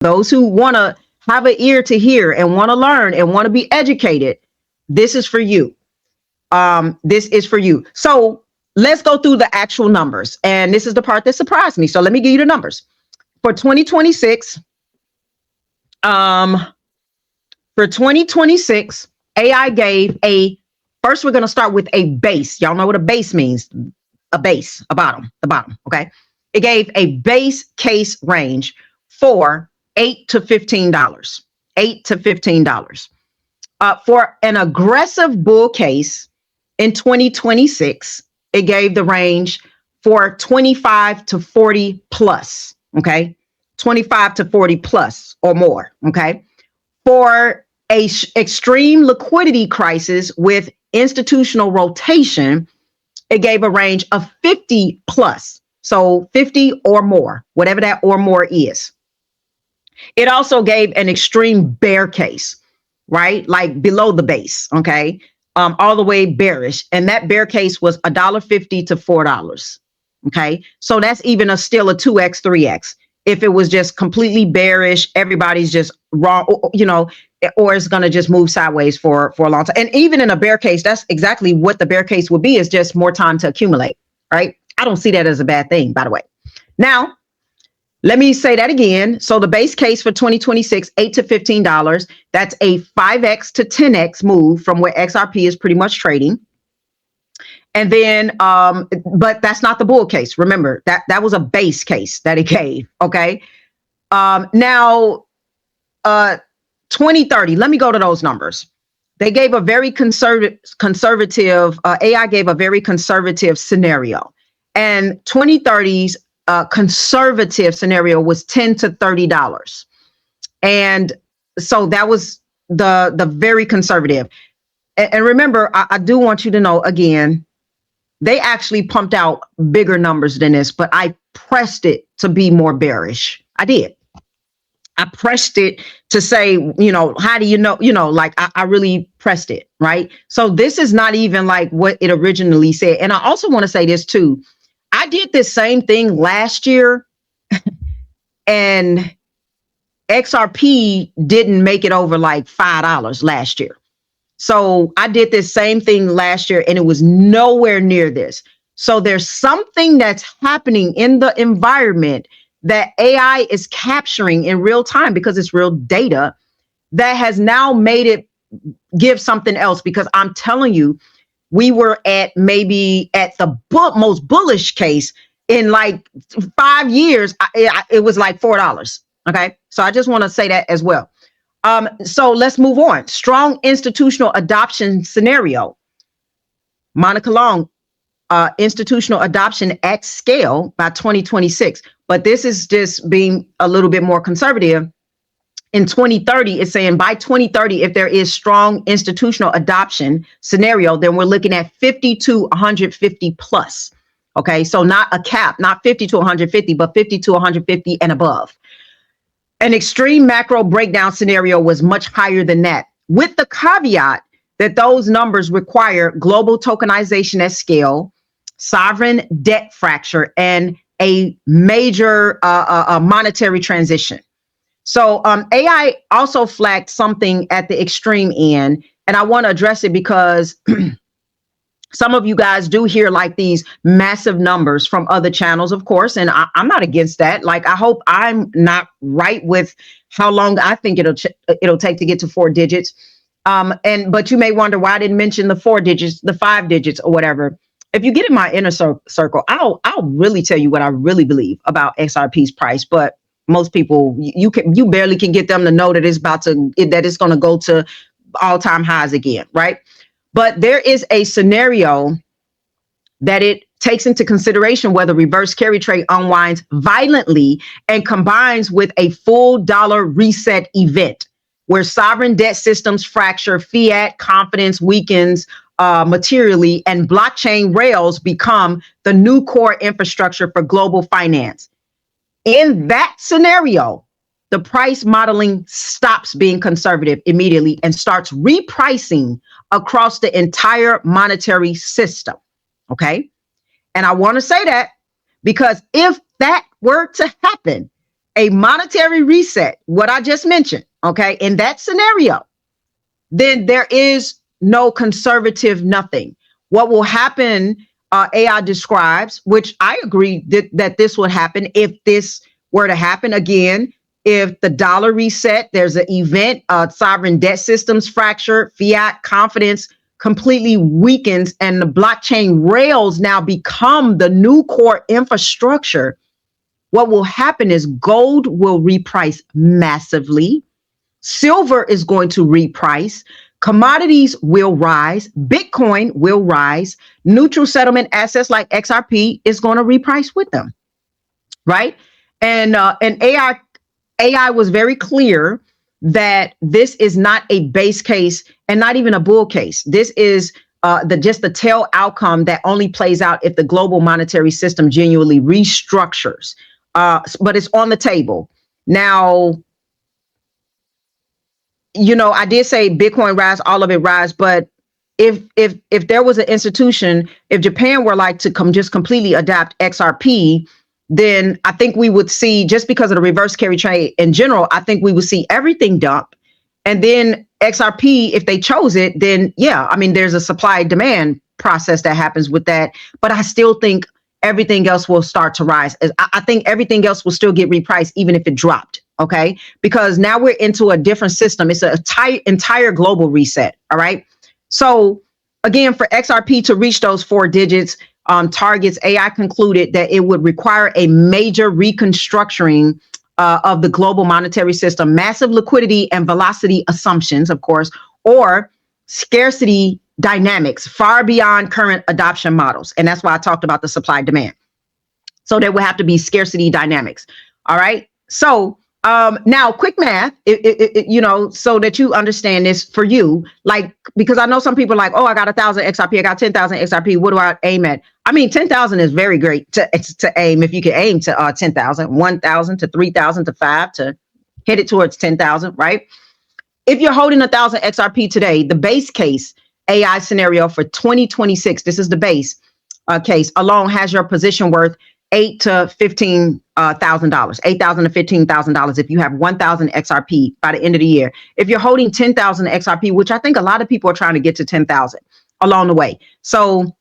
those who want to have an ear to hear and want to learn and want to be educated, this is for you. This is for you. So let's go through the actual numbers. And this is the part that surprised me. So let me give you the numbers. For 2026, for 2026, AI gave first we're going to start with a base. Y'all know what a base means. A base, a bottom, the bottom, okay? It gave a base case range for $8 to $15. $8 to $15. For an aggressive bull case in 2026, it gave the range for 25 to 40 plus, okay? 25 to 40 plus or more, okay? For a extreme liquidity crisis with institutional rotation, it gave a range of 50 plus. So 50 or more, whatever that or more is. It also gave an extreme bear case, right? Like below the base, okay? All the way bearish. And that bear case was $1.50 to $4. Okay. So that's even still a 2x, 3x. If it was just completely bearish, everybody's just wrong, or it's going to just move sideways for a long time. And even in a bear case, that's exactly what the bear case would be, is just more time to accumulate, right? I don't see that as a bad thing, by the way. Now, let me say that again. So the base case for 2026, $8 to $15, that's a 5x to 10x move from where XRP is pretty much trading. And then, but that's not the bull case. Remember, that was a base case that it gave, okay? Now, 2030, let me go to those numbers. They gave a very conservative, AI gave a very conservative scenario. And 2030's conservative scenario was $10 to $30. And so that was the very conservative. And remember, I do want you to know again, they actually pumped out bigger numbers than this, but I pressed it to be more bearish. I did. I pressed it to say, how do you know, like I really pressed it, right? So this is not even like what it originally said. And I also want to say this too. I did this same thing last year and XRP didn't make it over like $5 last year. So I did this same thing last year and it was nowhere near this. So there's something that's happening in the environment that AI is capturing in real time because it's real data that has now made it give something else. Because I'm telling you, we were at maybe at the most bullish case in like 5 years. It was like $4. Okay. So I just want to say that as well. So let's move on. Strong institutional adoption scenario. Monica Long, institutional adoption at scale by 2026. But this is just being a little bit more conservative. In 2030, it's saying by 2030, if there is strong institutional adoption scenario, then we're looking at 50 to 150 plus. Okay, so not a cap, not 50 to 150, but 50 to 150 and above. An extreme macro breakdown scenario was much higher than that, with the caveat that those numbers require global tokenization at scale, sovereign debt fracture, and a major monetary transition. So AI also flagged something at the extreme end, and I want to address it because some of you guys do hear like these massive numbers from other channels, of course, and I'm not against that. Like, I hope I'm not right with how long I think it'll take to get to 4 digits. But you may wonder why I didn't mention the 4 digits, the 5 digits, or whatever. If you get in my inner circle, I'll really tell you what I really believe about XRP's price. But most people, you barely can get them to know that it's going to go to all-time highs again, right? But there is a scenario that it takes into consideration whether reverse carry trade unwinds violently and combines with a full dollar reset event where sovereign debt systems fracture, fiat confidence weakens materially, and blockchain rails become the new core infrastructure for global finance. In that scenario, the price modeling stops being conservative immediately and starts repricing across the entire monetary system. Okay. And I want to say that because if that were to happen, a monetary reset, what I just mentioned, okay, in that scenario, then there is no conservative nothing. What will happen, AI describes, which I agree that this would happen if this were to happen again. If the dollar reset, there's an event, sovereign debt systems fracture, fiat confidence completely weakens, and the blockchain rails now become the new core infrastructure. What will happen is gold will reprice massively. Silver is going to reprice. Commodities will rise. Bitcoin will rise. Neutral settlement assets like XRP is going to reprice with them, right? And AI was very clear that this is not a base case and not even a bull case. This is the tail outcome that only plays out if the global monetary system genuinely restructures. But it's on the table now. I did say Bitcoin rise, all of it rise, but if there was an institution, if Japan were like to just completely adopt XRP, then I think we would see, just because of the reverse carry trade in general, I think we would see everything dump. And then XRP, if they chose it, then yeah, I mean, there's a supply demand process that happens with that. But I still think everything else will start to rise. I think everything else will still get repriced, even if it dropped. Okay. Because now we're into a different system. It's an entire global reset. All right. So again, for XRP to reach those 4 digits targets, AI concluded that it would require a major reconstructuring of the global monetary system, massive liquidity and velocity assumptions, of course, or scarcity dynamics far beyond current adoption models. And that's why I talked about the supply demand. So there will have to be scarcity dynamics. All right. So now quick math, so that you understand this for you, like, because I know some people are like, oh, I got 1,000 XRP, I got 10,000 XRP. What do I aim at? I mean, 10,000 is very great to aim. If you can aim to 10,000, 1,000 to 3,000 to 5 to hit it towards 10,000, right? If you're holding 1,000 XRP today, the base case AI scenario for 2026, this is the base case alone, has your position worth $8,000 to $15,000, $8,000 to $15,000 if you have 1,000 XRP by the end of the year. If you're holding 10,000 XRP, which I think a lot of people are trying to get to 10,000 along the way. So,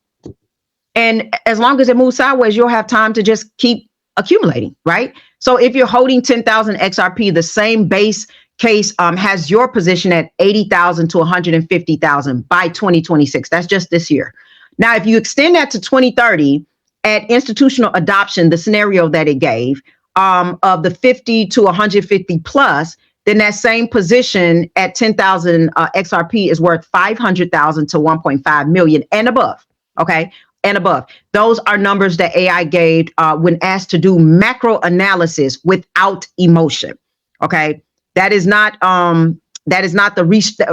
and as long as it moves sideways, you'll have time to just keep accumulating, right? So if you're holding 10,000 XRP, the same base case has your position at 80,000 to 150,000 by 2026. That's just this year. Now, if you extend that to 2030, at institutional adoption, the scenario that it gave of the 50 to 150 plus, then that same position at 10,000 XRP is worth 500,000 to 1.5 million and above. Okay. And above. Those are numbers that AI gave when asked to do macro analysis without emotion. Okay. That is not the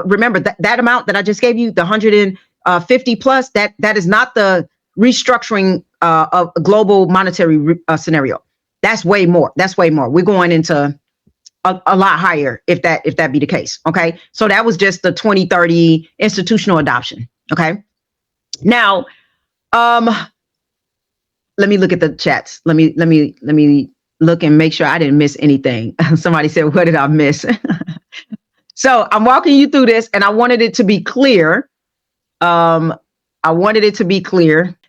remember that amount that I just gave you, the 150 plus, that is not the restructuring of a global monetary scenario. That's way more. We're going into a lot higher if that be the case. Okay. So that was just the 2030 institutional adoption. Okay. Now, let me look at the chats. Let me look and make sure I didn't miss anything. Somebody said, what did I miss? So I'm walking you through this and I wanted it to be clear.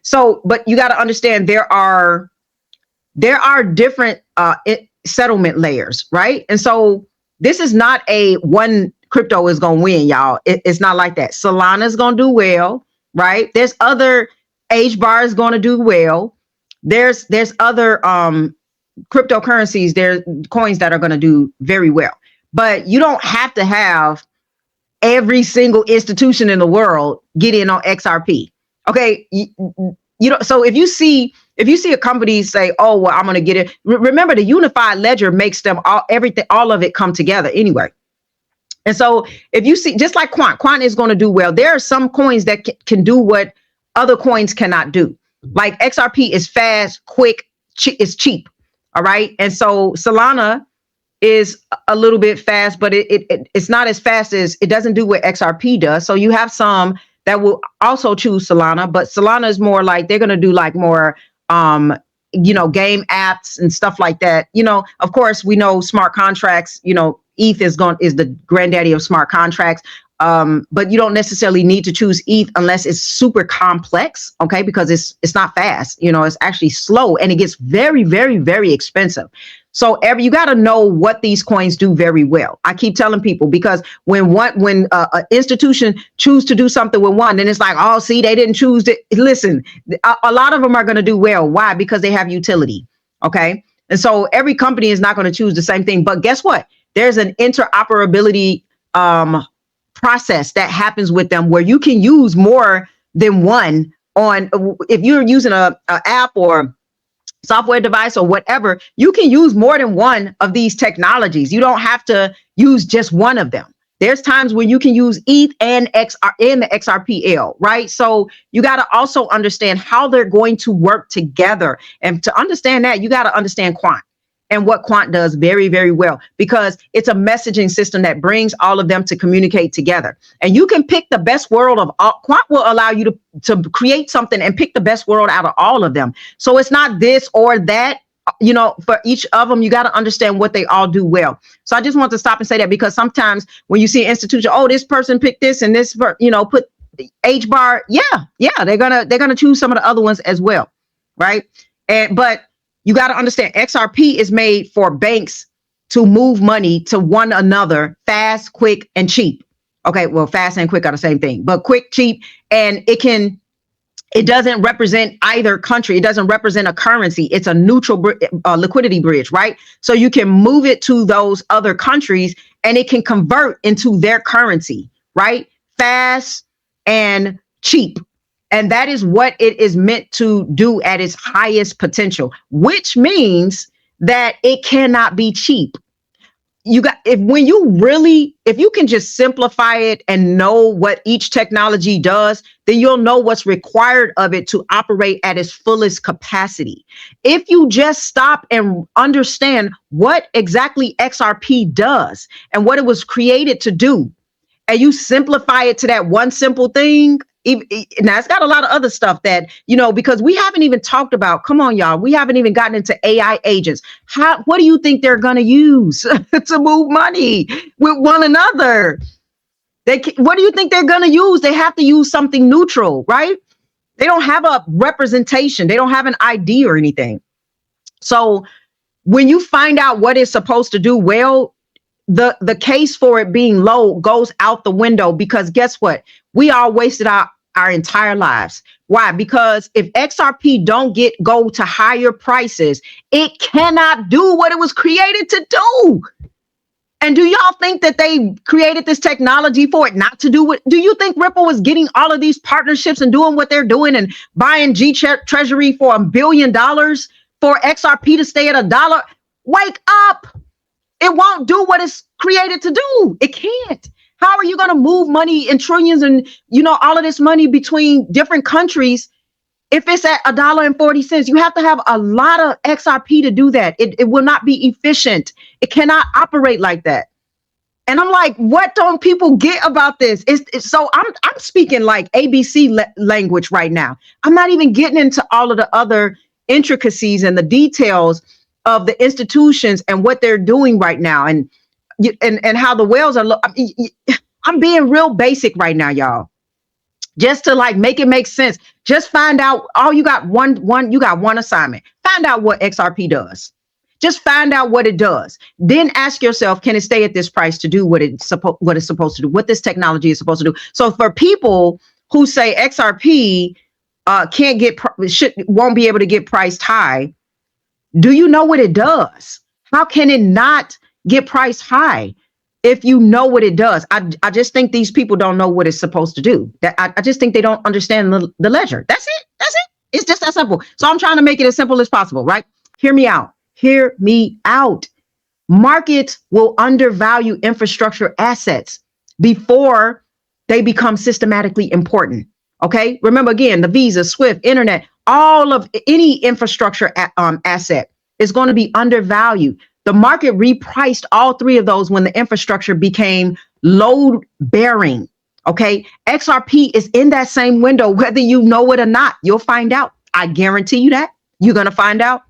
So, but you got to understand there are different settlement layers, right? And so this is not a one crypto is going to win, y'all. It's not like that. Solana is going to do well, right? There's other HBAR is going to do well. There's other cryptocurrencies, there's coins that are going to do very well. But you don't have to have every single institution in the world get in on XRP. Okay, so if you see a company say, "Oh, well, I'm going to get it," remember the unified ledger makes them all of it come together anyway. And so if you see, just like Quant is going to do well. There are some coins that can do what other coins cannot do. Like XRP is fast, quick, it's cheap. All right, and so Solana is a little bit fast, but it's not as fast as, it doesn't do what XRP does. So you have some that will also choose Solana, but Solana is more like, they're going to do like more game apps and stuff like that. Of course, we know smart contracts. ETH is the granddaddy of smart contracts. But you don't necessarily need to choose ETH unless it's super complex, okay? Because it's not fast. It's actually slow, and it gets very, very, very expensive. So you got to know what these coins do very well. I keep telling people, because when an institution choose to do something with one, then it's like, oh, see, they didn't choose it. Listen, a lot of them are going to do well. Why? Because they have utility. Okay. And so every company is not going to choose the same thing. But guess what? There's an interoperability process that happens with them where you can use more than one on. If you're using a app or software device or whatever, you can use more than one of these technologies. You don't have to use just one of them. There's times when you can use ETH and XR and the XRPL, right? So you got to also understand how they're going to work together. And to understand that, you got to understand quant and what quant does very, very well, because it's a messaging system that brings all of them to communicate together. And you can pick the best world of all. Quant will allow you to create something and pick the best world out of all of them. So it's not this or that. For each of them, you got to understand what they all do well. So I just want to stop and say that, because sometimes when you see an institution, oh, this person picked this and this, put H bar. Yeah, they're gonna choose some of the other ones as well, right? But you got to understand, XRP is made for banks to move money to one another fast, quick, and cheap. Okay, well, fast and quick are the same thing, but quick, cheap, and it doesn't represent either country. It doesn't represent a currency. It's a neutral liquidity bridge, right? So you can move it to those other countries and it can convert into their currency, right? Fast and cheap. And that is what it is meant to do at its highest potential, which means that it cannot be cheap. If you can just simplify it and know what each technology does, then you'll know what's required of it to operate at its fullest capacity. If you just stop and understand what exactly XRP does and what it was created to do, and you simplify it to that one simple thing. Now, it's got a lot of other stuff that, because we haven't even talked about, come on, y'all, we haven't even gotten into AI agents. What do you think they're going to use to move money with one another? What do you think they're going to use? They have to use something neutral, right? They don't have a representation. They don't have an ID or anything. So when you find out what it's supposed to do well, the case for it being low goes out the window, because guess what? We all wasted our entire lives. Why? Because if XRP don't go to higher prices, it cannot do what it was created to do. And do y'all think that they created this technology for it not to do what? Do you think Ripple was getting all of these partnerships and doing what they're doing and buying Treasury for $1 billion for XRP to stay at $1? Wake up. It won't do what it's created to do. It can't. How are you going to move money in trillions and, all of this money between different countries if it's at $1.40? You have to have a lot of XRP to do that. It will not be efficient. It cannot operate like that. And I'm like, what don't people get about this? So I'm speaking like ABC language right now. I'm not even getting into all of the other intricacies and the details of the institutions and what they're doing right now, and how the whales are. I'm being real basic right now, y'all, just to make it make sense. Just find out. You got one assignment. Find out what XRP does. Just find out what it does. Then ask yourself, can it stay at this price to do what it's supposed to do? What this technology is supposed to do? So for people who say XRP won't be able to get priced high, do you know what it does? How can it not get priced high if you know what it does? I just think these people don't know what it's supposed to do. I just think they don't understand the ledger. That's it. It's just that simple. So I'm trying to make it as simple as possible, right? Hear me out. Markets will undervalue infrastructure assets before they become systematically important. Okay. Remember again, the Visa, SWIFT, internet, all of any infrastructure asset is going to be undervalued. The market repriced all three of those when the infrastructure became load bearing. Okay. XRP is in that same window, whether you know it or not. You'll find out. I guarantee you that. You're going to find out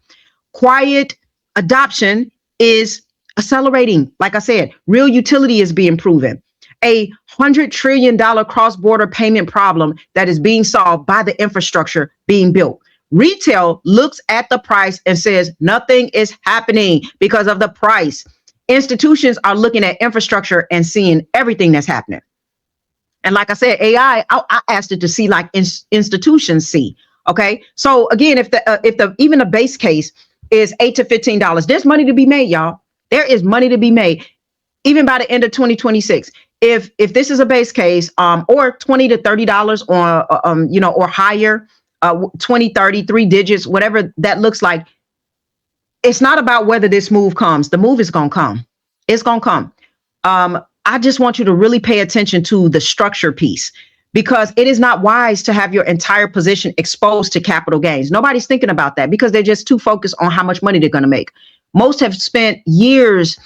quiet adoption is accelerating. Like I said, real utility is being proven. $100 trillion cross-border payment problem that is being solved by the infrastructure being built. Retail looks at the price and says nothing is happening because of the price. Institutions are looking at infrastructure and seeing everything that's happening. And like I said, AI, I asked it to see like institutions see. Okay, so again, if the even the base case is $8 to $15, there's money to be made, y'all. There is money to be made, even by the end of 2026. If this is a base case, or $20 to $30, or or higher, 20, 30, 3 digits, whatever that looks like. It's not about whether this move comes. The move is gonna come. It's gonna come. I just want you to really pay attention to the structure piece, because it is not wise to have your entire position exposed to capital gains. Nobody's thinking about that because they're just too focused on how much money they're going to make. Most have spent years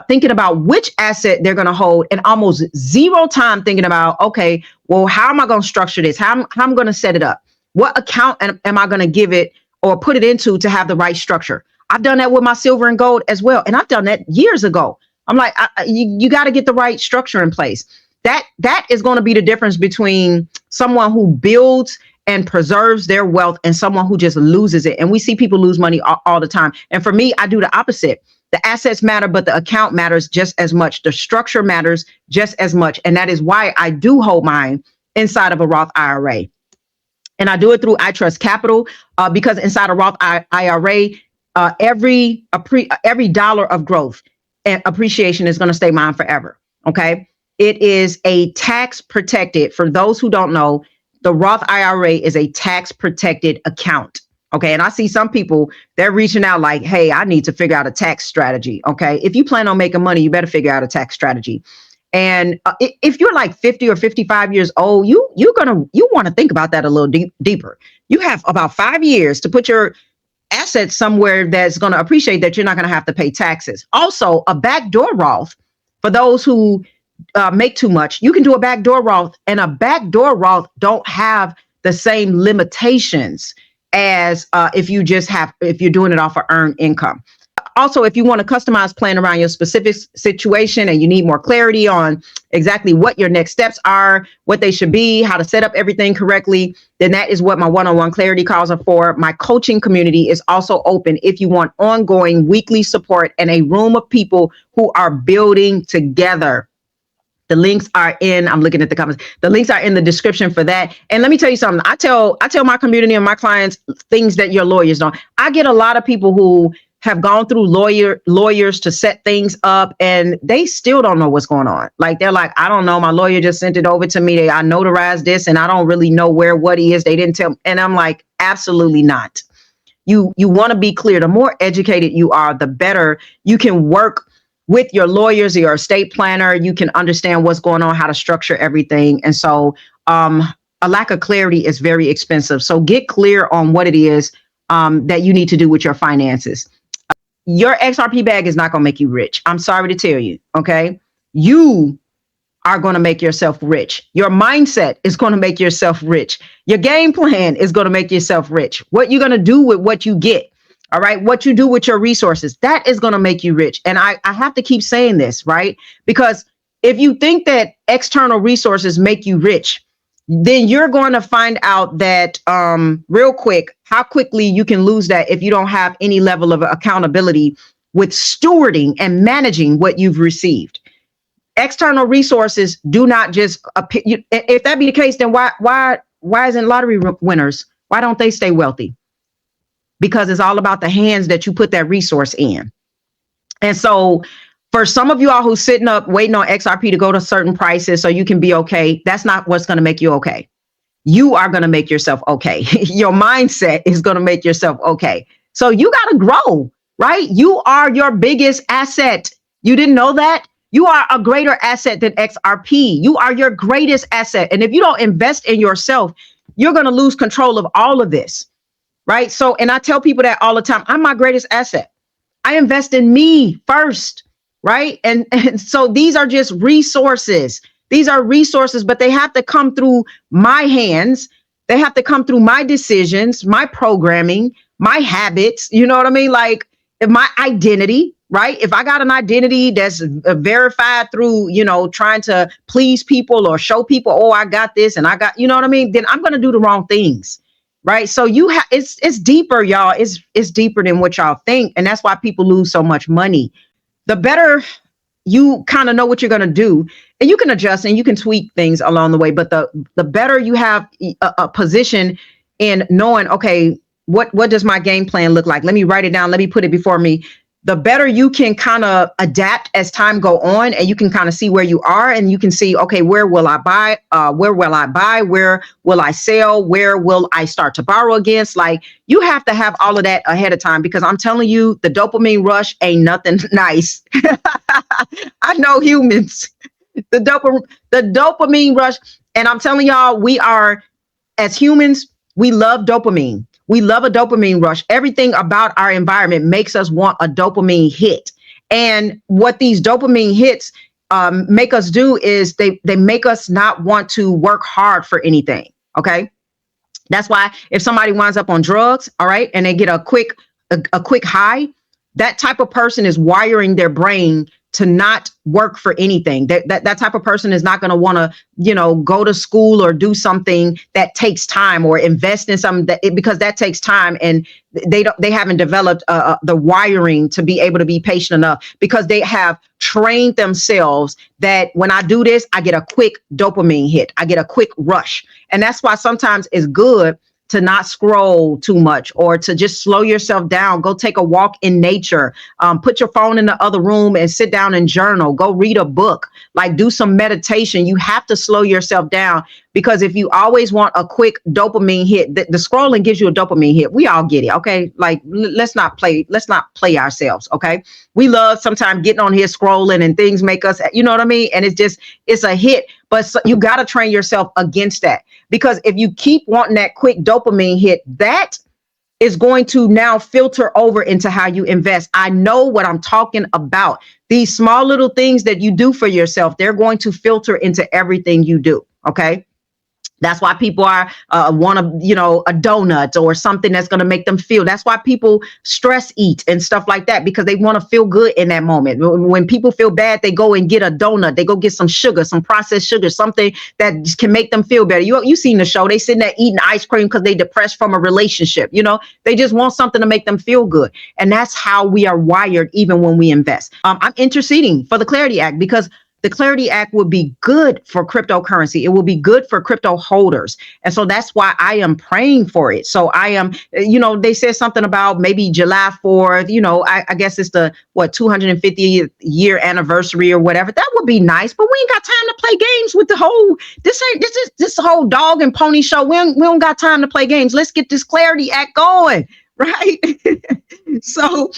thinking about which asset they're going to hold and almost zero time thinking about, okay, well, how am I going to structure this? How am I going to set it up? What account am I going to give it or put it into to have the right structure? I've done that with my silver and gold as well. And I've done that years ago. I'm like, you got to get the right structure in place. That is going to be the difference between someone who builds and preserves their wealth and someone who just loses it. And we see people lose money all the time. And for me, I do the opposite. The assets matter, but the account matters just as much. The structure matters just as much. And that is why I do hold mine inside of a Roth IRA. And I do it through I Trust Capital, because inside a Roth IRA, every dollar of growth and appreciation is going to stay mine forever. Okay. It is a tax protected, for those who don't know, the Roth IRA is a tax protected account. Okay. And I see some people, they're reaching out like, hey, I need to figure out a tax strategy. Okay. If you plan on making money, you better figure out a tax strategy. And if you're like 50 or 55 years old, you want to think about that a little deeper. You have about 5 years to put your assets somewhere that's going to appreciate that you're not going to have to pay taxes. Also, a backdoor Roth, for those who make too much, you can do a backdoor Roth, and a backdoor Roth don't have the same limitations as if you're doing it off of earned income. Also, if you want a customized plan around your specific situation and you need more clarity on exactly what your next steps are, what they should be, how to set up everything correctly, then that is what my one-on-one clarity calls are for. My coaching community is also open if you want ongoing weekly support and a room of people who are building together. The links are I'm looking at the comments. The links are in the description for that. And let me tell you something. I tell my community and my clients things that your lawyers don't. I get a lot of people who have gone through lawyers to set things up, and they still don't know what's going on. Like, they're like, I don't know. My lawyer just sent it over to me. I notarized this and I don't really know what he is. They didn't tell me. And I'm like, absolutely not. You want to be clear. The more educated you are, the better you can work with your lawyers or your estate planner. You can understand what's going on, how to structure everything. And so a lack of clarity is very expensive. So get clear on what it is that you need to do with your finances. Your XRP bag is not going to make you rich. I'm sorry to tell you. Okay. You are going to make yourself rich. Your mindset is going to make yourself rich. Your game plan is going to make yourself rich. What you're going to do with what you get. All right. What you do with your resources, that is going to make you rich. And I have to keep saying this, right? Because if you think that external resources make you rich, then you're going to find out that real quick, how quickly you can lose that if you don't have any level of accountability with stewarding and managing what you've received. External resources do not just appear. If that be the case, then why isn't lottery winners? Why don't they stay wealthy? Because it's all about the hands that you put that resource in. And so for some of you all who's sitting up waiting on XRP to go to certain prices so you can be okay, that's not what's going to make you okay. You are going to make yourself okay. Your mindset is going to make yourself okay. So you got to grow, right? You are your biggest asset. You didn't know that? You are a greater asset than XRP. You are your greatest asset. And if you don't invest in yourself, you're going to lose control of all of this, right? So, and I tell people that all the time, I'm my greatest asset. I invest in me first, right? And so these are just resources. These are resources, but they have to come through my hands. They have to come through my decisions, my programming, my habits, you know what I mean? Like if my identity, right? If I got an identity that's verified through, trying to please people or show people, oh, I got this and I got, you know what I mean? Then I'm going to do the wrong things. Right. So it's deeper, y'all. It's deeper than what y'all think. And that's why people lose so much money. The better you kind of know what you're going to do, and you can adjust and you can tweak things along the way, but the better you have a position in knowing, okay, what does my game plan look like? Let me write it down, let me put it before me. The better you can kind of adapt as time go on, and you can kind of see where you are, and you can see, okay, where will I buy, where will I sell, where will I start to borrow against. Like, you have to have all of that ahead of time, because I'm telling you, the dopamine rush ain't nothing nice. I know humans. The dopamine rush, and I'm telling y'all, we are, as humans, we love dopamine. We love a dopamine rush. Everything about our environment makes us want a dopamine hit. And what these dopamine hits make us do is they make us not want to work hard for anything. Okay. That's why if somebody winds up on drugs, all right, and they get a quick high, that type of person is wiring their brain to not work for anything. That type of person is not going to want to, go to school or do something that takes time, or invest in something because that takes time, and they haven't developed the wiring to be able to be patient enough, because they have trained themselves that when I do this, I get a quick dopamine hit. I get a quick rush. And that's why sometimes it's good to not scroll too much, or to just slow yourself down. Go take a walk in nature. Put your phone in the other room and sit down and journal. Go read a book. Like, do some meditation. You have to slow yourself down, because if you always want a quick dopamine hit, the scrolling gives you a dopamine hit. We all get it. Okay. Like, let's not play ourselves. Okay. We love sometimes getting on here scrolling, and things make us, you know what I mean? And it's a hit, but you got to train yourself against that, because if you keep wanting that quick dopamine hit, that is going to now filter over into how you invest. I know what I'm talking about. These small little things that you do for yourself, they're going to filter into everything you do. Okay. That's why people are want a donut or something that's going to make them feel. That's why people stress eat and stuff like that, because they want to feel good in that moment. When people feel bad, they go and get a donut. They go get some sugar, some processed sugar, something that can make them feel better. You seen the show? They sitting there eating ice cream because they depressed from a relationship. They just want something to make them feel good. And that's how we are wired, even when we invest. I'm interceding for the Clarity Act, because the Clarity Act will be good for cryptocurrency. It will be good for crypto holders. And so that's why I am praying for it. So I am, they said something about maybe July 4th, I guess it's the 250th year anniversary or whatever. That would be nice, but we ain't got time to play games with this whole dog and pony show. We don't got time to play games. Let's get this Clarity Act going. Right. So,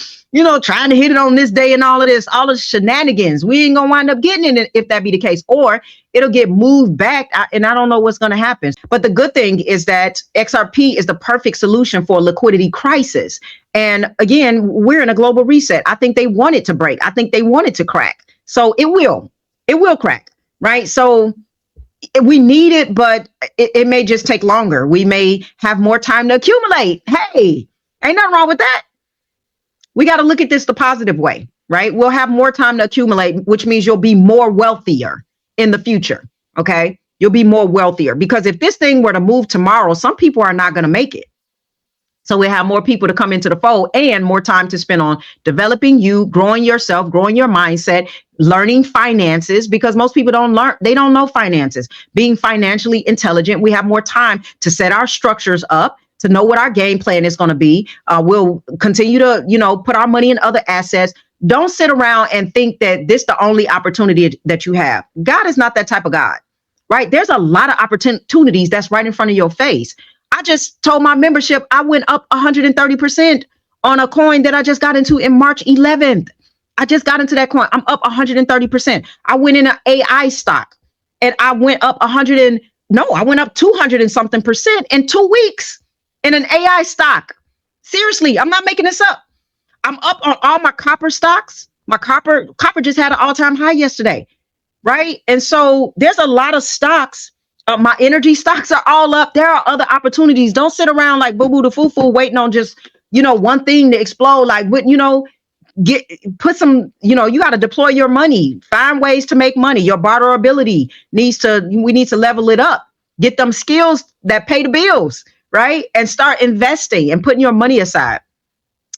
trying to hit it on this day and all the shenanigans, we ain't gonna wind up getting it if that be the case, or it'll get moved back. And I don't know what's going to happen. But the good thing is that XRP is the perfect solution for a liquidity crisis. And again, we're in a global reset. I think they want it to break. I think they want it to crack. So it will crack. Right. So we need it, but it may just take longer. We may have more time to accumulate. Hey, ain't nothing wrong with that. We got to look at this the positive way, right? We'll have more time to accumulate, which means you'll be more wealthier in the future. Okay. You'll be more wealthier, because if this thing were to move tomorrow, some people are not going to make it. So we have more people to come into the fold, and more time to spend on developing you, growing yourself, growing your mindset, learning finances, because most people they don't know finances. Being financially intelligent, we have more time to set our structures up, to know what our game plan is going to be. We'll continue to, put our money in other assets. Don't sit around and think that this is the only opportunity that you have. God is not that type of God, right? There's a lot of opportunities that's right in front of your face. I just told my membership I went up 130% on a coin that I just got into in March 11th. I just got into that coin. I'm up 130%. I went in an AI stock and I went up I went up 200 and something percent in 2 weeks. In an AI stock. Seriously, I'm not making this up. I'm up on all my copper stocks. My copper just had an all-time high yesterday, right? And so there's a lot of stocks. My energy stocks are all up. There are other opportunities. Don't sit around like boo-boo the foo-foo waiting on just one thing to explode, like what, put some, you got to deploy your money, find ways to make money. Your barterability we need to level it up, get them skills that pay the bills, right? And start investing and putting your money aside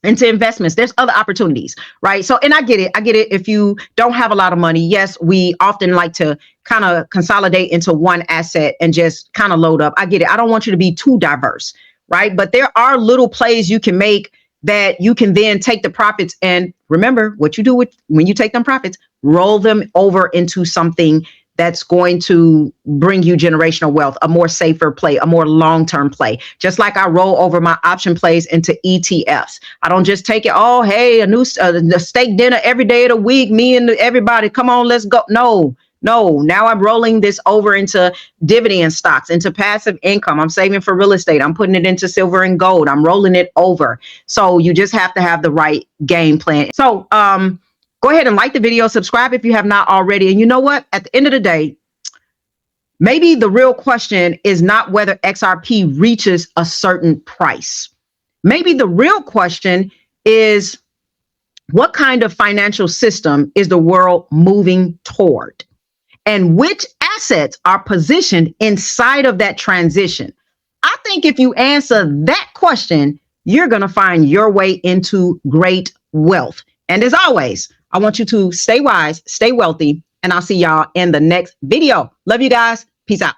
into investments. There's other opportunities, right? So, and I get it. If you don't have a lot of money, yes, we often like to kind of consolidate into one asset and just kind of load up. I get it. I don't want you to be too diverse, right? But there are little plays you can make that you can then take the profits, and remember what you do when you take them profits, roll them over into something that's going to bring you generational wealth, a more safer play, a more long-term play. Just like I roll over my option plays into ETFs. I don't just take it, oh, hey, a steak dinner every day of the week, me and everybody, come on, let's go. No, now I'm rolling this over into dividend stocks, into passive income. I'm saving for real estate. I'm putting it into silver and gold. I'm rolling it over. So you just have to have the right game plan. So, go ahead and like the video, subscribe if you have not already. And you know what? At the end of the day, maybe the real question is not whether XRP reaches a certain price. Maybe the real question is, what kind of financial system is the world moving toward? And which assets are positioned inside of that transition? I think if you answer that question, you're going to find your way into great wealth. And as always, I want you to stay wise, stay wealthy, and I'll see y'all in the next video. Love you guys. Peace out.